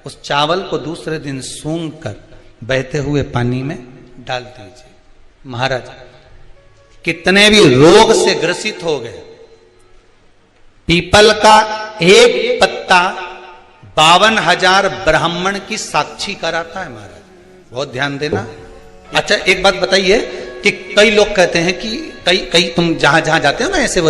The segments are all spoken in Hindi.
उस चावल को दूसरे दिन सूंघ कर बहते हुए पानी में डाल दीजिए। महाराज कितने भी रोग से ग्रसित हो गए, पीपल का एक पत्ता 52,000 ब्राह्मण की साक्षी कराता है महाराज, बहुत ध्यान देना। अच्छा एक बात बताइए कि कई लोग कहते हैं कि कई तुम जहां जहां जाते हो ना, ऐसे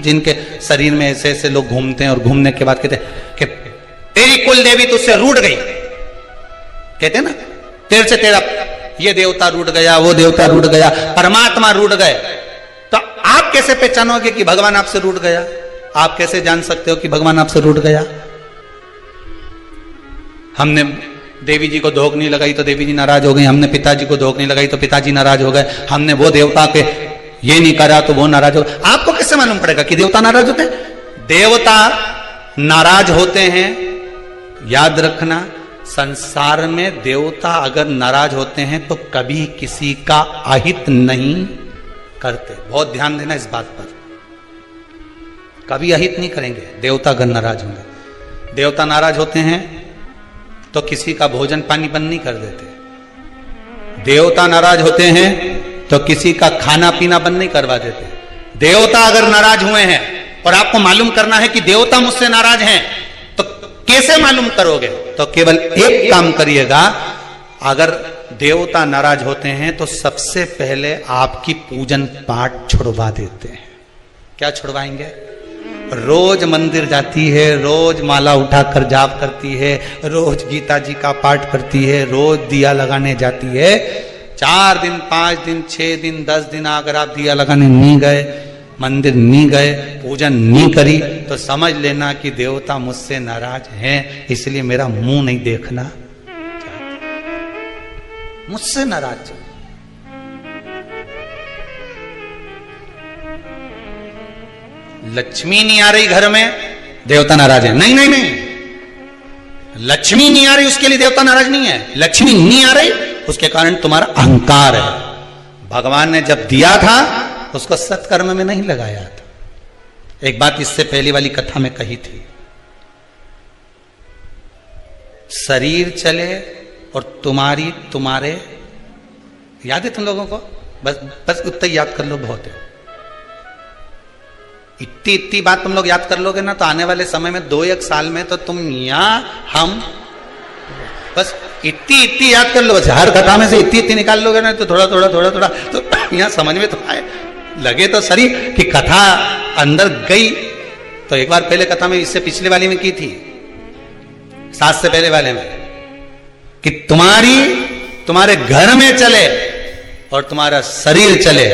जिनके शरीर में ऐसे ऐसे लोग घूमते हैं और घूमने के बाद कहते हैं कि तेरी कुल देवी तुझसे रूठ गई, कहते हैं ना, तेरे से तेरा ये देवता रूठ गया, वो देवता रूठ गया, परमात्मा रूठ गए। तो आप कैसे पहचानोगे कि भगवान आपसे रूठ गया? आप कैसे जान सकते हो कि भगवान आपसे रूठ गया? हमने देवी जी को धोख नहीं लगाई तो देवी जी नाराज हो गई, हमने पिताजी को धोख नहीं लगाई तो पिताजी नाराज हो गए, हमने वो देवता के ये नहीं करा तो वो नाराज हो गए। आपको कैसे मालूम पड़ेगा कि देवता नाराज होते हैं? देवता नाराज होते हैं, याद रखना, संसार में देवता अगर नाराज होते हैं तो कभी किसी का अहित नहीं करते। बहुत ध्यान देना इस बात पर, कभी अहित नहीं करेंगे देवता अगर नाराज होंगे। देवता नाराज होते हैं तो किसी का भोजन पानी बंद नहीं कर देते। देवता नाराज होते हैं तो किसी का खाना पीना बंद नहीं करवा देते। देवता अगर नाराज हुए हैं और आपको मालूम करना है कि देवता मुझसे नाराज हैं, तो कैसे मालूम करोगे? तो केवल एक काम करिएगा, अगर देवता नाराज होते हैं तो सबसे पहले आपकी पूजन पाठ छुड़वा देते हैं। क्या छुड़वाएंगे? रोज मंदिर जाती है, रोज माला उठाकर जाप करती है, रोज गीता जी का पाठ करती है, रोज दिया लगाने जाती है। 4 दिन 5 दिन 6 दिन 10 दिन अगर आप दिया लगाने नहीं गए, मंदिर नहीं गए, पूजन नहीं करी, तो समझ लेना कि देवता मुझसे नाराज हैं, इसलिए मेरा मुंह नहीं देखना, मुझसे नाराज। लक्ष्मी नहीं आ रही घर में, देवता नाराज है? नहीं नहीं नहीं, लक्ष्मी नहीं आ रही उसके लिए देवता नाराज नहीं है। लक्ष्मी नहीं आ रही उसके कारण तुम्हारा अहंकार है। भगवान ने जब दिया था उसको सत्कर्म में नहीं लगाया था। एक बात इससे पहली वाली कथा में कही थी, शरीर चले और तुम्हारे याद है तुम लोगों को? बस उतना याद कर लो, बहुत है। इतनी बात तुम लोग याद कर लोगे ना तो आने वाले समय में 2-1 साल में तो तुम हम बस इतनी याद कर लो। बस हर कथा में से इतनी निकाल लोगे ना तो थोड़ा तो यहाँ समझ में तो आए, लगे तो सही कि कथा अंदर गई। तो एक बार पहले कथा में, इससे पिछले वाली में की थी, 7 से पहले वाले में, कि तुम्हारे घर में चले और तुम्हारा शरीर चले,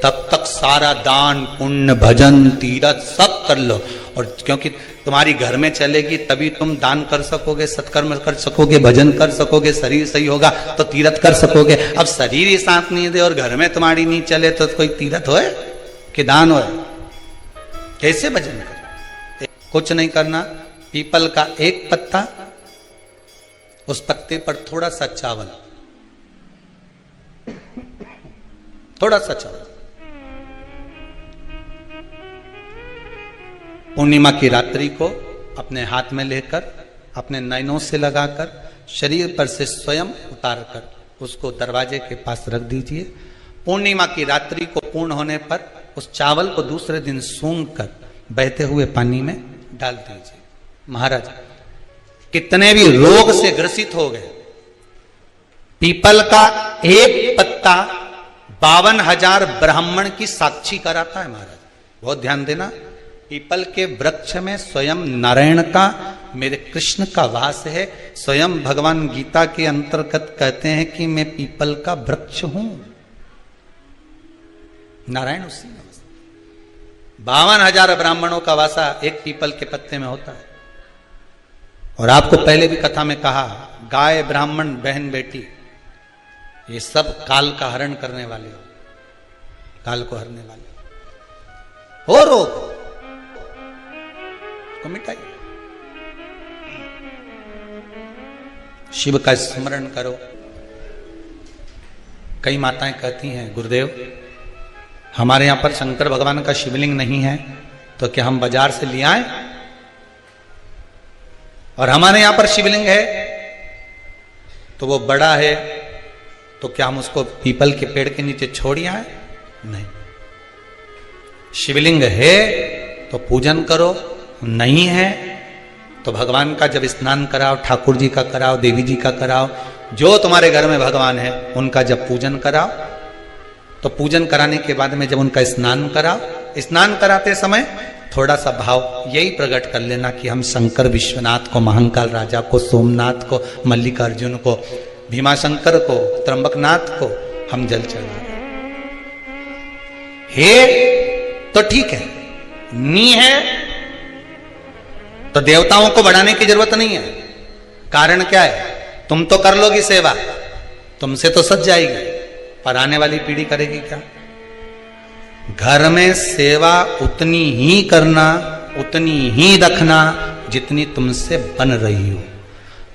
तब तक सारा दान पुण्य भजन तीरथ सब कर लो। और क्योंकि तुम्हारी घर में चलेगी तभी तुम दान कर सकोगे, सत्कर्म कर सकोगे, भजन कर सकोगे, शरीर सही होगा तो तीरथ कर सकोगे। अब शरीर ही साथ नहीं दे और घर में तुम्हारी नहीं चले तो कोई तीरथ होए कि दान होए? कैसे भजन करे? कुछ नहीं करना, पीपल का एक पत्ता, उस पत्ते पर थोड़ा सा चावल, थोड़ा सा चावल, पूर्णिमा की रात्रि को अपने हाथ में लेकर अपने नयनों से लगाकर शरीर पर से स्वयं उतारकर उसको दरवाजे के पास रख दीजिए। पूर्णिमा की रात्रि को पूर्ण होने पर उस चावल को दूसरे दिन सूंघ कर बहते हुए पानी में डाल दीजिए। महाराज कितने भी रोग से ग्रसित हो गए, पीपल का एक पत्ता 52,000 ब्राह्मण की साक्षी कराता है महाराज, बहुत ध्यान देना। पीपल के वृक्ष में स्वयं नारायण का, मेरे कृष्ण का वास है। स्वयं भगवान गीता के अंतर्गत कहते हैं कि मैं पीपल का वृक्ष हूं, नारायण उसी में। 52,000 ब्राह्मणों का वासा एक पीपल के पत्ते में होता है। और आपको पहले भी कथा में कहा, गाय ब्राह्मण बहन बेटी ये सब काल का हरण करने वाले हो, काल को हरने वाले हो रोग को मिटाइए। शिव का स्मरण करो। कई माताएं कहती हैं, गुरुदेव हमारे यहां पर शंकर भगवान का शिवलिंग नहीं है तो क्या हम बाजार से ले आए? और हमारे यहां पर शिवलिंग है तो वो बड़ा है तो क्या हम उसको पीपल के पेड़ के नीचे छोड़िए? नहीं। शिवलिंग है तो पूजन करो, नहीं है तो भगवान का जब स्नान कराओ, ठाकुर जी का कराओ, देवी जी का कराओ, जो तुम्हारे घर में भगवान है उनका जब पूजन कराओ, तो पूजन कराने के बाद में जब उनका स्नान कराओ, स्नान कराते समय थोड़ा सा भाव यही प्रकट कर लेना कि हम शंकर विश्वनाथ को, महाकाल राजा को, सोमनाथ को, मल्लिकार्जुन को, भीमाशंकर को, त्र्यंबकनाथ को हम जल चढ़ा रहे हैं। तो ठीक है, नी है तो देवताओं को बढ़ाने की जरूरत नहीं है। कारण क्या है? तुम तो कर लोगी सेवा, तुमसे तो सज जाएगी, पर आने वाली पीढ़ी करेगी क्या? घर में सेवा उतनी ही करना, उतनी ही रखना जितनी तुमसे बन रही हो।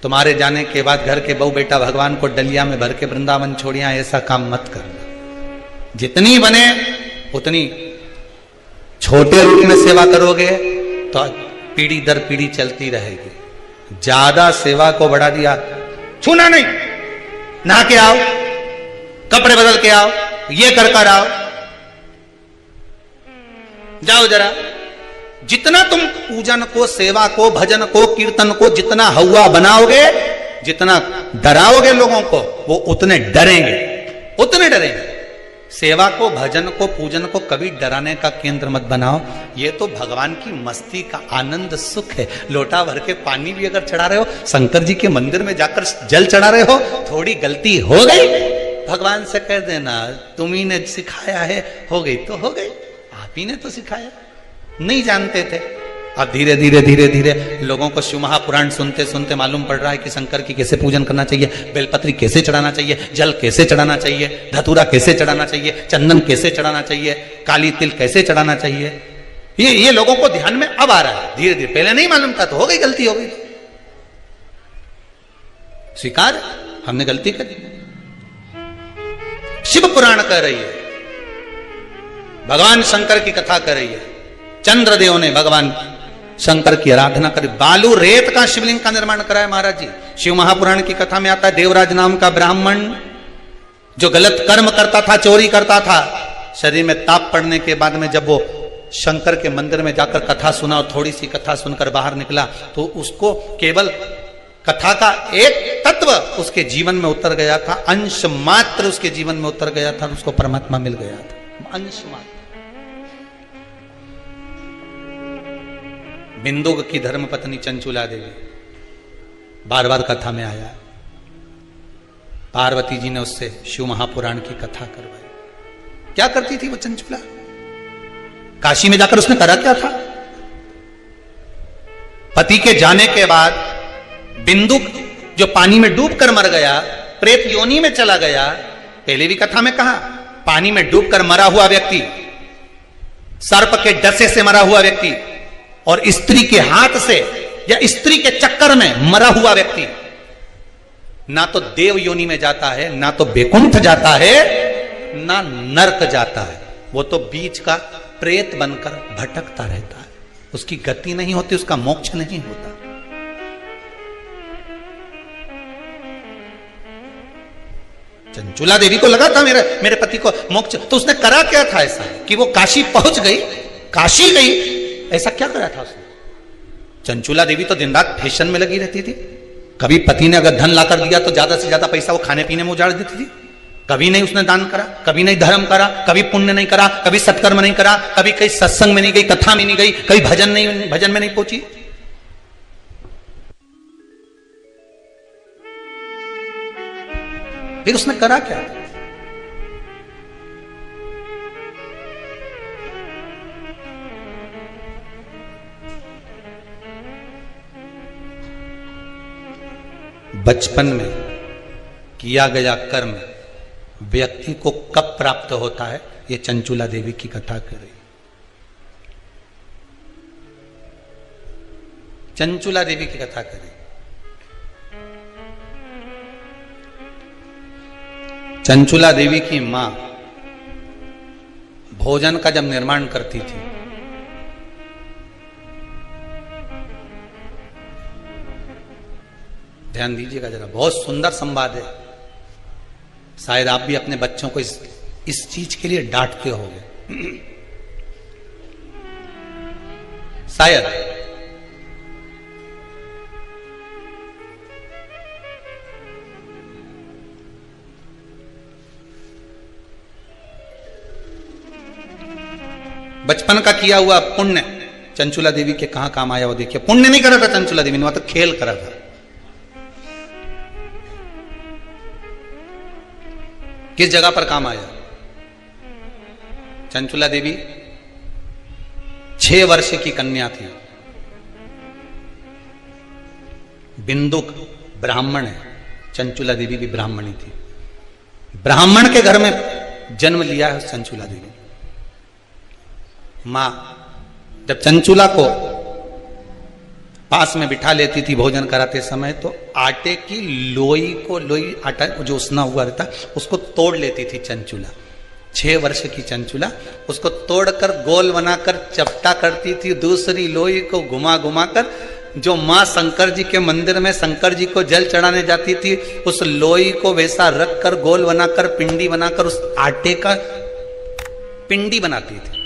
तुम्हारे जाने के बाद घर के बहू बेटा भगवान को डलिया में भर के वृंदावन छोड़िया, ऐसा काम मत करना। जितनी बने उतनी छोटे रूप में सेवा करोगे तो पीढ़ी दर पीढ़ी चलती रहेगी। ज्यादा सेवा को बढ़ा दिया, छूना नहीं, नहा के आओ, कपड़े बदल के आओ, ये कर आओ, जाओ जरा। जितना तुम पूजन को, सेवा को, भजन को, कीर्तन को जितना हवा बनाओगे, जितना डराओगे लोगों को, वो उतने डरेंगे, उतने डरेंगे। सेवा को, भजन को, पूजन को कभी डराने का केंद्र मत बनाओ। ये तो भगवान की मस्ती का आनंद सुख है। लोटा भर के पानी भी अगर चढ़ा रहे हो, शंकर जी के मंदिर में जाकर जल चढ़ा रहे हो, थोड़ी गलती हो गई, भगवान से कह देना तुम्ही ने सिखाया है, हो गई तो हो गई, आप ही ने तो सिखाया, नहीं जानते थे। अब धीरे धीरे धीरे धीरे लोगों को शिव महापुराण सुनते सुनते मालूम पड़ रहा है कि शंकर की कैसे पूजन करना चाहिए, बेलपत्री कैसे चढ़ाना चाहिए, जल कैसे चढ़ाना चाहिए, धतूरा कैसे चढ़ाना चाहिए, चंदन कैसे चढ़ाना चाहिए, काली तिल कैसे चढ़ाना चाहिए। ये लोगों को ध्यान में अब आ रहा है धीरे धीरे। पहले नहीं मालूम था तो हो गई, गलती हो गई, स्वीकार, हमने गलती करी। शिव पुराण कह रही है, भगवान शंकर की कथा कर रही है, चंद्रदेव ने भगवान शंकर की आराधना करी, बालू रेत का शिवलिंग का निर्माण कराया महाराज जी। शिव महापुराण की कथा में आता है, देवराज नाम का ब्राह्मण जो गलत कर्म करता था, चोरी करता था, शरीर में ताप पड़ने के बाद में जब वो शंकर के मंदिर में जाकर कथा सुना और थोड़ी सी कथा सुनकर बाहर निकला, तो उसको केवल कथा का एक तत्व उसके जीवन में उतर गया था, अंश मात्र उसके जीवन में उतर गया था, उसको परमात्मा मिल गया था, अंश मात्र। बिंदु की धर्मपत्नी चंचुला देवी बार बार कथा में आया, पार्वती जी ने उससे शिव महापुराण की कथा करवाई। क्या करती थी वो चंचुला? काशी में जाकर उसने करा क्या था? पति के जाने के बाद बिंदु जो पानी में डूबकर मर गया, प्रेत योनि में चला गया। पहले भी कथा में कहा, पानी में डूबकर मरा हुआ व्यक्ति, सर्प के डसे से मरा हुआ व्यक्ति और स्त्री के हाथ से या स्त्री के चक्कर में मरा हुआ व्यक्ति ना तो देव योनि में जाता है, ना तो बैकुंठ जाता है, ना नरक जाता है। वो तो बीच का प्रेत बनकर भटकता रहता है, उसकी गति नहीं होती, उसका मोक्ष नहीं होता। चंचुला देवी को लगा था मेरे पति को मोक्ष, तो उसने करा क्या था ऐसा कि वो काशी पहुंच गई, काशी गई, ऐसा क्या करा था उसने? चंचुला देवी तो दिन रात फैशन में लगी रहती थी। कभी पति ने अगर धन लाकर दिया तो ज्यादा से ज्यादा पैसा वो खाने पीने में उजाड़ देती थी। कभी नहीं उसने दान करा, कभी नहीं धर्म करा, कभी पुण्य नहीं करा, कभी सत्कर्म नहीं करा, कभी कहीं सत्संग में नहीं गई, कथा में नहीं गई, कभी भजन में नहीं पहुंची। फिर उसने करा क्या? बचपन में किया गया कर्म व्यक्ति को कब प्राप्त होता है, ये चंचुला देवी की कथा कर रही। चंचुला देवी की कथा कर रही। चंचुला देवी की मां भोजन का जब निर्माण करती थी, ध्यान दीजिएगा जरा, बहुत सुंदर संवाद है। शायद आप भी अपने बच्चों को इस चीज के लिए डांटते होंगे शायद। बचपन का किया हुआ पुण्य चंचुला देवी के कहां काम आया वो देखिए। पुण्य नहीं करा था चंचुला देवी ने, वहां तो खेल करा था। किस जगह पर काम आया? चंचुला देवी 6 वर्ष की कन्या थी। बिंदुक ब्राह्मण है, चंचुला देवी भी ब्राह्मणी थी। ब्राह्मण के घर में जन्म लिया है चंचुला देवी। मां जब चंचुला को पास में बिठा लेती थी भोजन कराते समय, तो आटे की लोई को, लोई आटा जो उसना हुआ रहता उसको तोड़ लेती थी चंचुला। 6 वर्ष की चंचुला उसको तोड़कर गोल बनाकर चपटा करती थी। दूसरी लोई को घुमा घुमा कर जो मां शंकर जी के मंदिर में शंकर जी को जल चढ़ाने जाती थी, उस लोई को वैसा रख कर गोल बनाकर पिंडी बनाकर उस आटे का पिंडी बनाती थी।